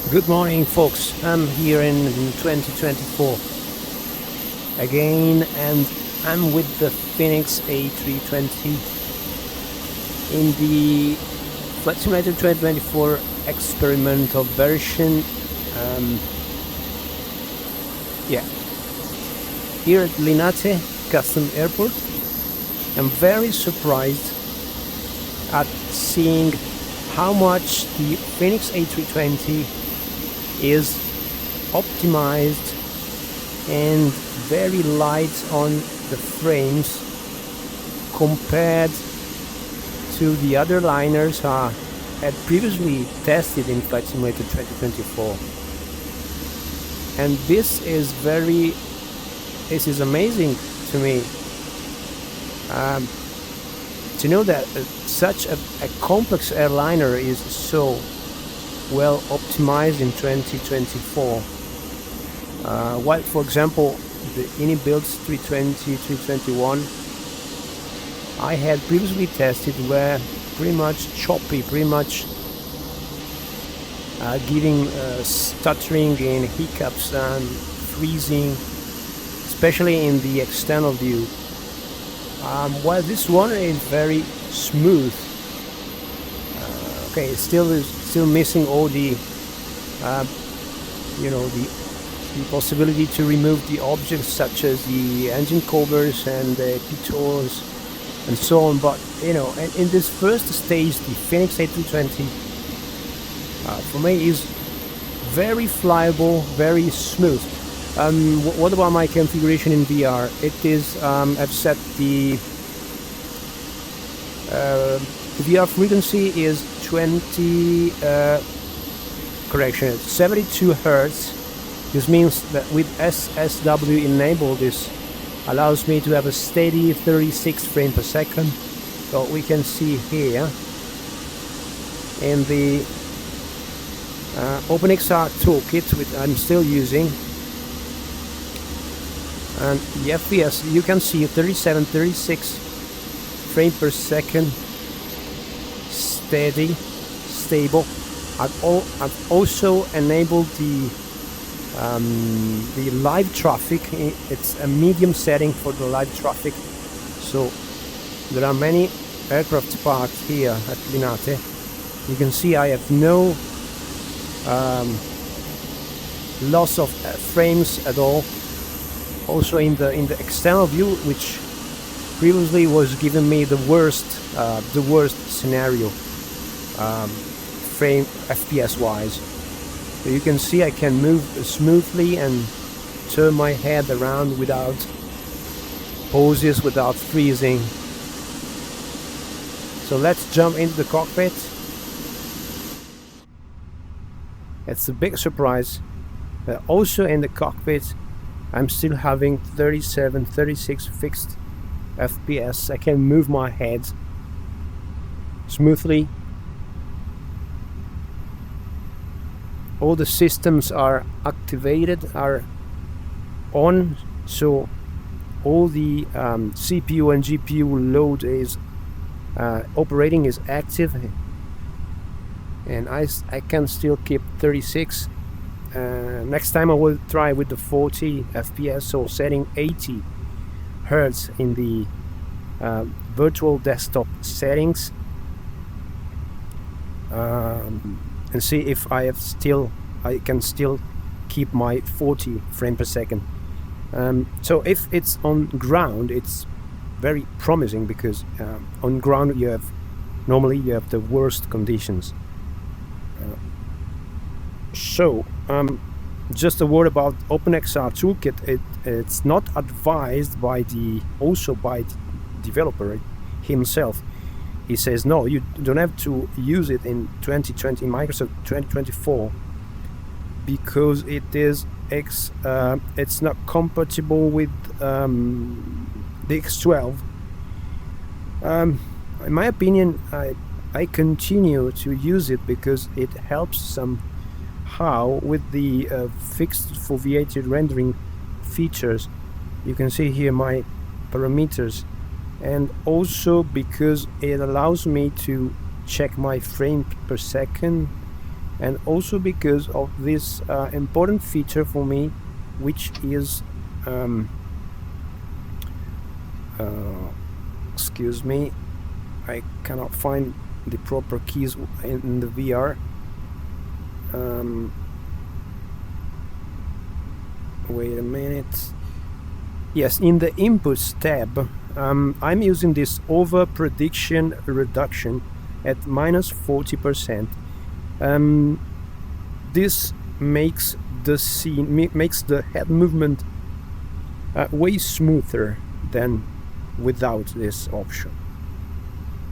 Good morning, folks. I'm here in 2024 again, and I'm with the FENIX A320 in the Flight Simulator 2024 experimental version. Here at Linate Custom Airport, I'm very surprised at seeing how much the FENIX A320 is optimized and very light on the frames compared to the other liners I had previously tested in Flight Simulator 2024. And this is amazing to me. To know that such a complex airliner is so well optimized in 2024. While, for example, the builds 320, 321 I had previously tested were pretty much choppy, pretty much giving stuttering and hiccups and freezing, especially in the external view. While this one is very smooth. Okay, it's still missing all the the possibility to remove the objects such as the engine covers and the pitons and so on. But in this first stage, the FENIX A320 for me is very flyable, very smooth. What about my configuration in VR? It is I've set the VR frequency is 72 Hertz. This means that with SSW enabled, this allows me to have a steady 36 frames per second. So we can see here in the OpenXR toolkit, which I'm still using, and the FPS, you can see 37, 36 frames per second, steady, stable. I've also enabled the live traffic. It's a medium setting for the live traffic, so there are many aircraft parked here at Linate. You can see I have no loss of frames at all. Also in the external view, which previously was giving me the worst scenario frame FPS wise. So you can see I can move smoothly and turn my head around without pauses, without freezing. So let's jump into the cockpit. It's a big surprise. Also in the cockpit, I'm still having 37, 36 fixed FPS. I can move my head smoothly. All the systems are activated, are on, so all the CPU and GPU load is operating, is active, and I can still keep 36. Next time I will try with the 40 FPS, so setting 80 Hertz in the virtual desktop settings, and see if I can still keep my 40 frames per second. So if it's on ground, it's very promising, because on ground normally you have the worst conditions. So just a word about OpenXR toolkit. It's not advised by the developer himself. He says no, you don't have to use it in 2020, Microsoft 2024, because it's not compatible with the X12. In my opinion, I continue to use it because it helps somehow with the fixed foveated rendering features. You can see here my parameters, and also because it allows me to check my frame per second and also because of this important feature for me, which is excuse me, I cannot find the proper keys in the VR. Wait a minute. Yes, in the inputs tab, I'm using this over prediction reduction at -40%. This makes the scene, makes the head movement way smoother than without this option.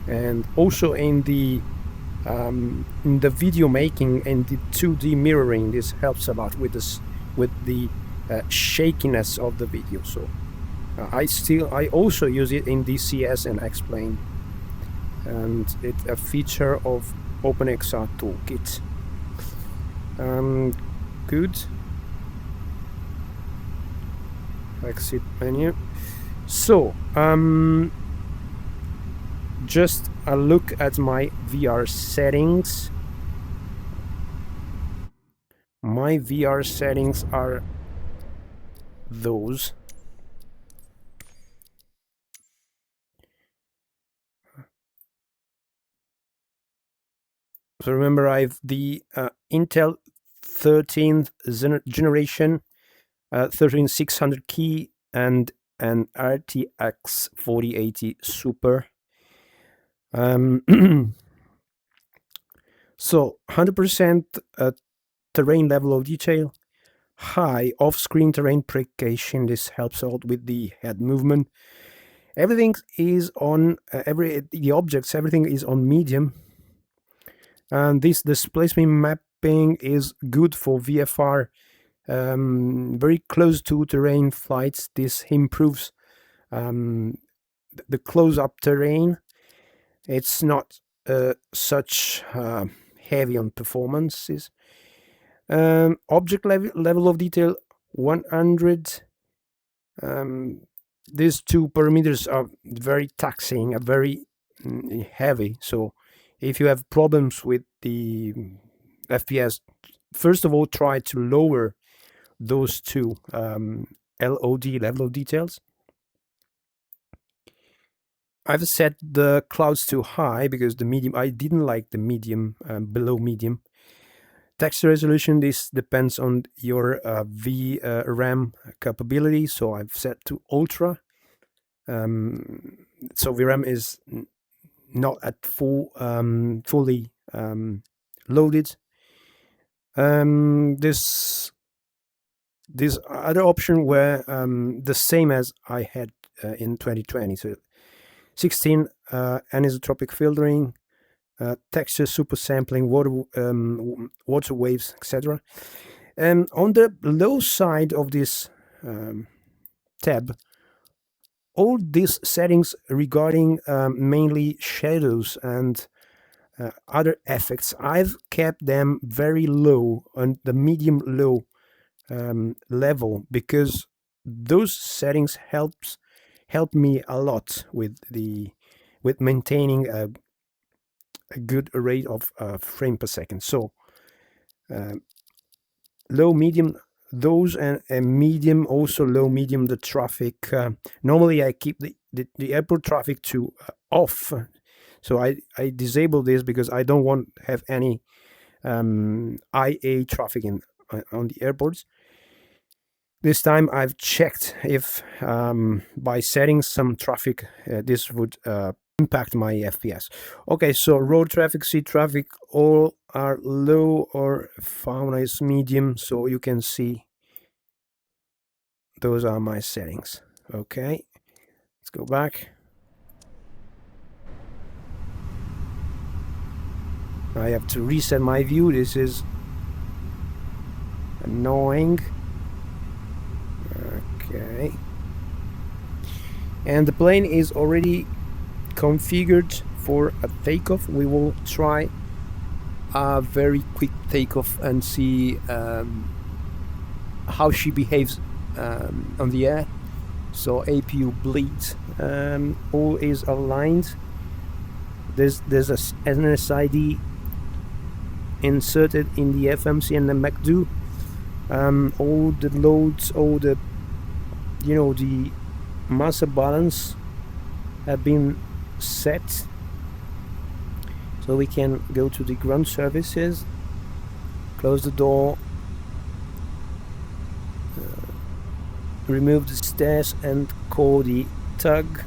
And also in the video making and the 2D mirroring, this helps a lot with this, with the shakiness of the video. So I also use it in DCS and X-Plane, and it's a feature of OpenXR Toolkit. Good. Exit menu. So just a look at my VR settings. My VR settings are those. So remember, I have the Intel 13th generation 13600 key and an RTX 4080 Super. So 100% terrain level of detail, high off-screen terrain precision. This helps out with the head movement. Everything is on the objects. Everything is on medium, and this displacement mapping is good for VFR. Very close to terrain flights. This improves the close-up terrain. It's not such heavy on performances. Object level of detail 100. These two parameters are very taxing, are very heavy. So if you have problems with the FPS, first of all, try to lower those two LOD, level of details. I've set the clouds to high because the medium, I didn't like the medium, below medium. Text resolution, this depends on your VRAM capability, so I've set to ultra. So VRAM is not at fully loaded. This other option were the same as I had in 2020. So 16 anisotropic filtering, texture super sampling, water waves, etc. And on the low side of this tab, all these settings regarding mainly shadows and other effects, I've kept them very low, on the medium low level, because those settings help me a lot with maintaining a good rate of frame per second. So low, medium, those, and medium, also low, medium, the traffic. Normally I keep the airport traffic to off, so I disable this because I don't want to have any IA traffic on the airports. This time I've checked if by setting some traffic this would impact my FPS. Okay, so road traffic, sea traffic, all are low, or fauna is medium, so you can see those are my settings. Okay, let's go back. I have to reset my view. This is annoying. Okay, and the plane is already configured for a takeoff. We will try a very quick takeoff and see how she behaves on the air. So APU bleed, all is aligned. There's an SID inserted in the FMC and the MacDo. All the loads, all the the master balance have been set, so we can go to the ground services, close the door, remove the stairs and call the tug.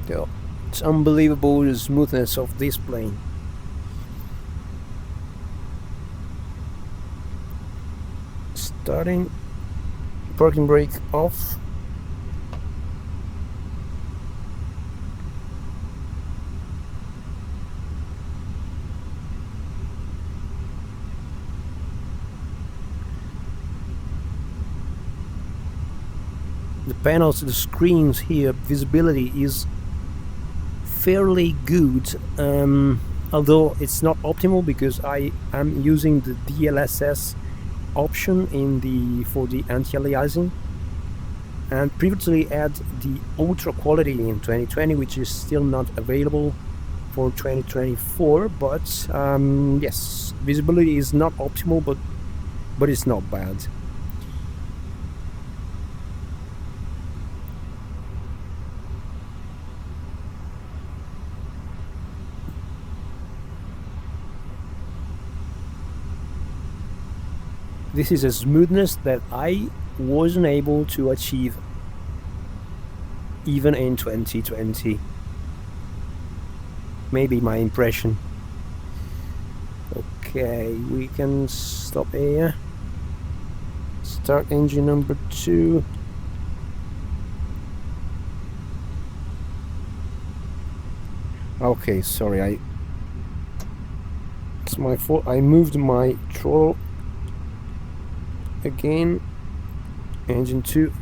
So it's unbelievable the smoothness of this plane. Starting, parking brake off. The panels, the screens here, visibility is fairly good, although it's not optimal because I am using the DLSS option for the anti-aliasing, and previously had the ultra quality in 2020, which is still not available for 2024. But yes, visibility is not optimal, but it's not bad. This is a smoothness that I wasn't able to achieve even in 2020. Maybe my impression. Okay, we can stop here. Start engine number 2. Okay, sorry, it's my fault. I moved my throttle again. Engine 2,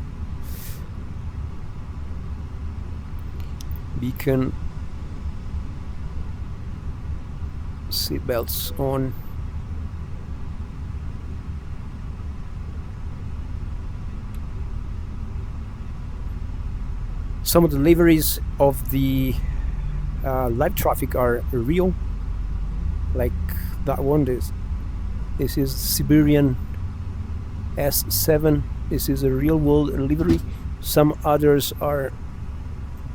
beacon, seatbelts on. Some of the liveries of the live traffic are real, like that one. This is Siberian S7. This is a real world livery. Some others are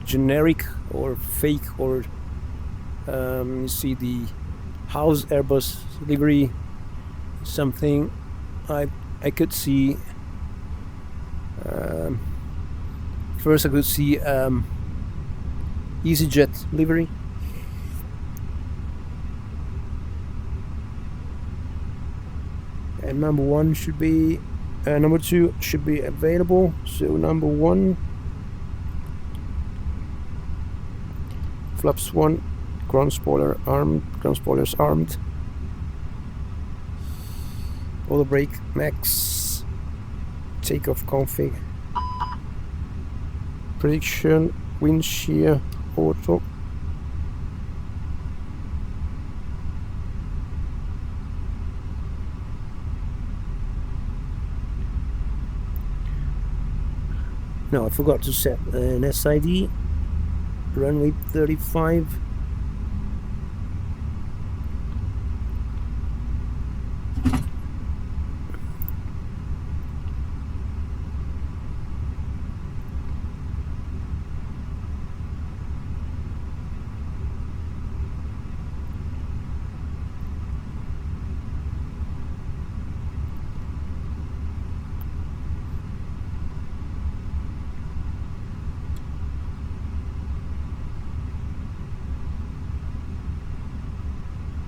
generic or fake, or you see the house Airbus livery, something I could see. First I could see EasyJet livery. And number 1 should be number 2 should be available. So number 1, flaps 1, ground spoiler armed, ground spoilers armed, auto brake max, takeoff config, prediction, wind shear auto. No, I forgot to set an SID, runway 35.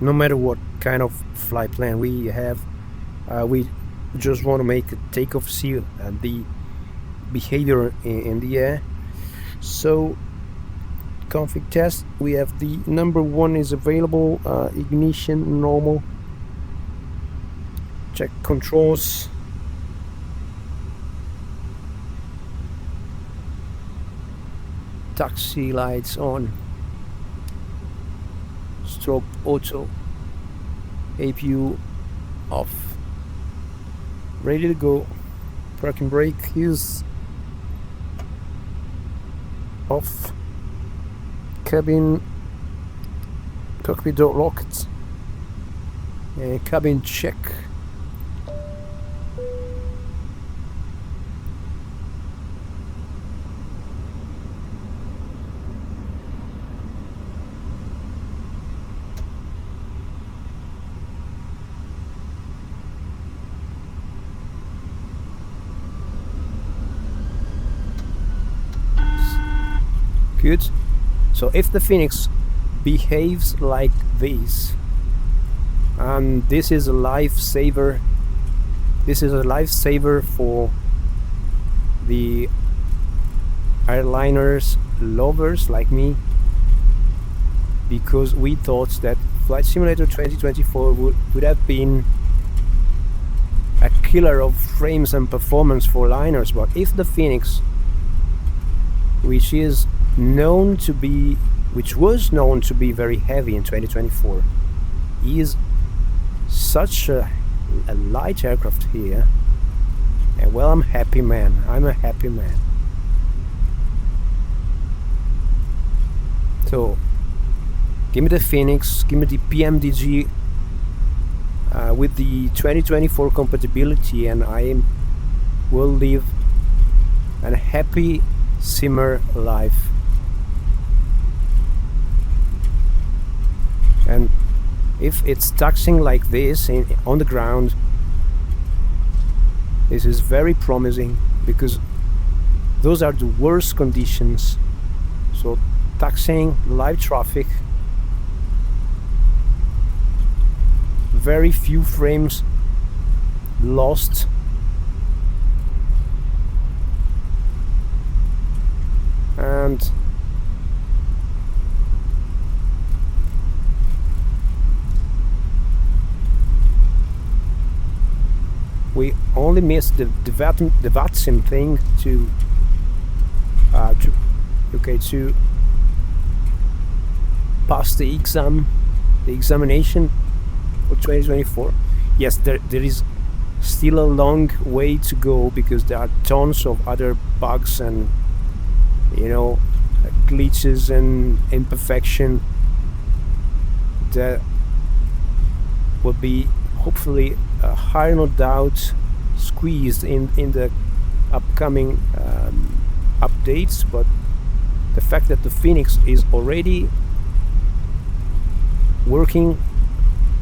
No matter what kind of flight plan we have, we just want to make a takeoff, see the behavior in the air. So config test, we have the number 1 is available, ignition normal, check controls, taxi lights on, strobe auto, APU off, ready to go, parking brake use, off. Cabin, cockpit door locked. Cabin check. Good. So if the FENIX behaves like this, and this is a lifesaver, for the airliners lovers like me, because we thought that Flight Simulator 2024 would have been a killer of frames and performance for liners. But if the FENIX, which was known to be very heavy in 2024, is such a light aircraft here, and well, I'm a happy man. So give me the FENIX, give me the PMDG with the 2024 compatibility, and I will live a happy simmer life. And if it's taxiing like this on the ground, this is very promising, because those are the worst conditions. So taxiing, live traffic, very few frames lost. And we only missed the VATSIM thing to pass the examination for 2024. Yes, there is still a long way to go, because there are tons of other bugs and glitches and imperfection that will be hopefully ironed out, squeezed in the upcoming updates. But the fact that the FENIX is already working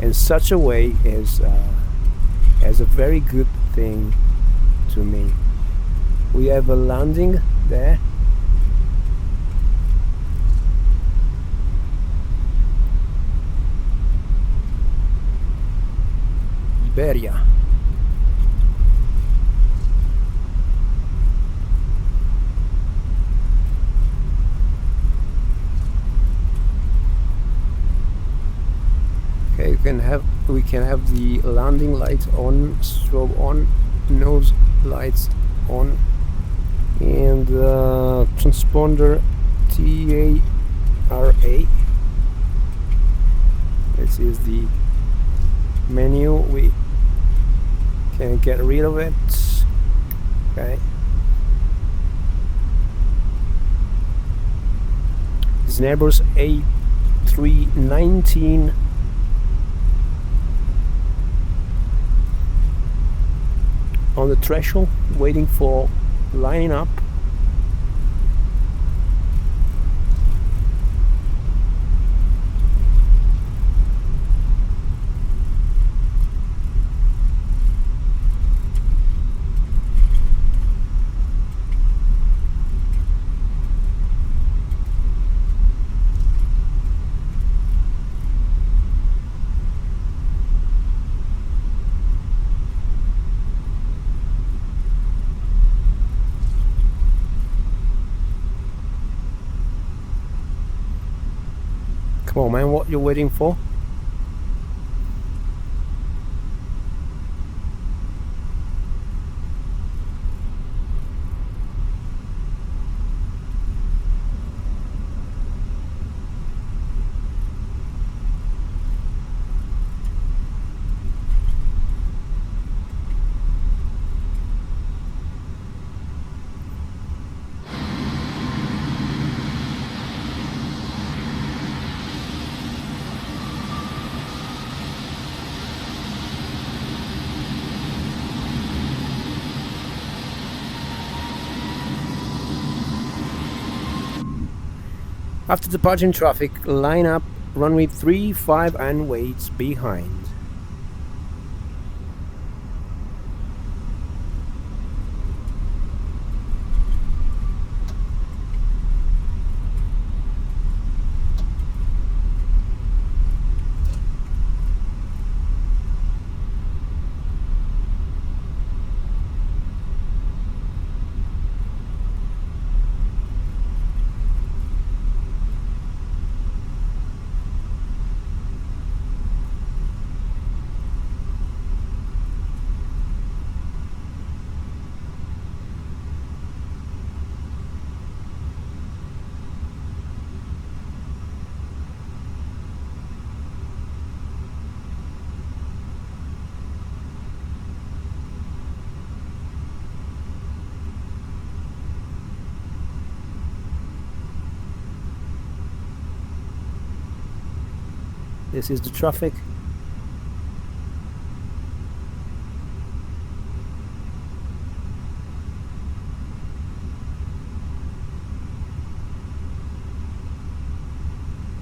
in such a way is a very good thing to me. We have a landing there. Iberia. Okay, we can have the landing light on, strobe on, nose lights on, and transponder TARA. This is the menu. We can get rid of it. Okay. This is an Airbus A319. On the threshold, waiting for lining up. Come on, man, what you're waiting for? After departing traffic, line up runway 35 and wait behind. This is the traffic.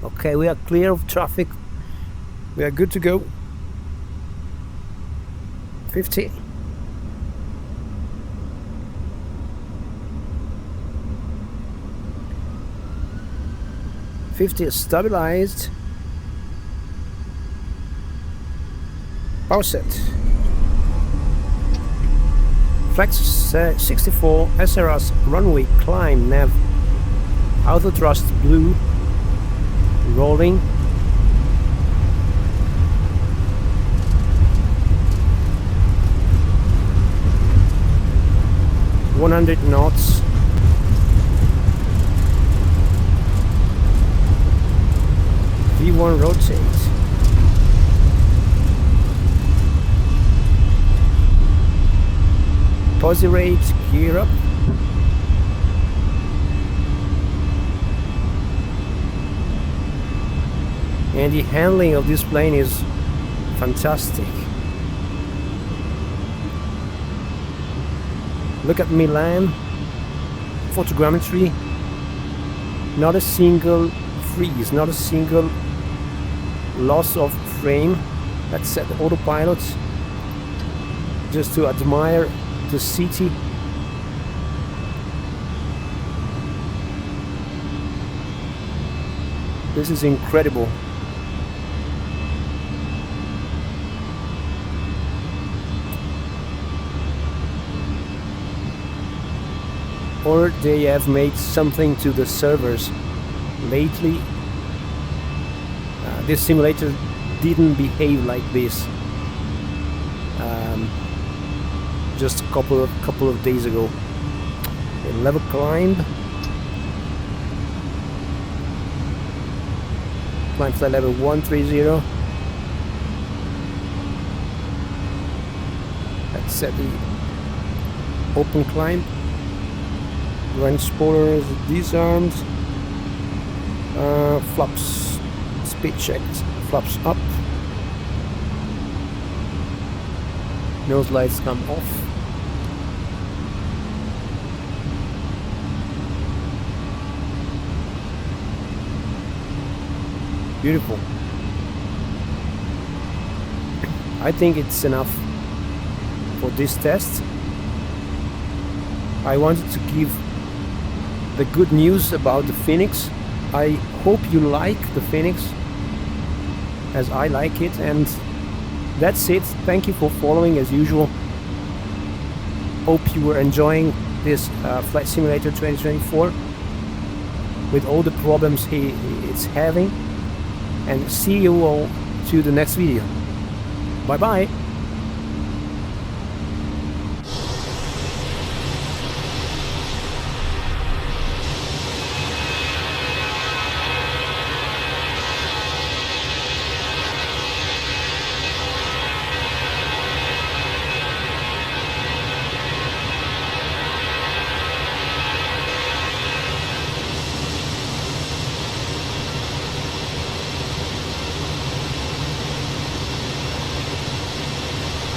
Okay, we are clear of traffic. We are good to go. 50. Is stabilized. Power set. Flex 64 SRS runway climb nav. Auto thrust blue. Rolling. .100 knots. V1 rotate. Posi rate, gear up. And the handling of this plane is fantastic. Look at Milan. Photogrammetry. Not a single freeze, not a single loss of frame. Let's set the autopilot just to admire the city. This is incredible. Or they have made something to the servers lately. This simulator didn't behave like this just a couple of days ago. A level climb. Climb flight level 130. Let's set the open climb. Range spoiler is disarmed. Flaps speed checked. Flaps up. Nose lights come off. Beautiful. I think it's enough for this test. I wanted to give the good news about the FENIX. I hope you like the FENIX as I like it, and that's it. Thank you for following as usual. Hope you were enjoying this Flight Simulator 2024 with all the problems it's having, and see you all to the next video. Bye bye.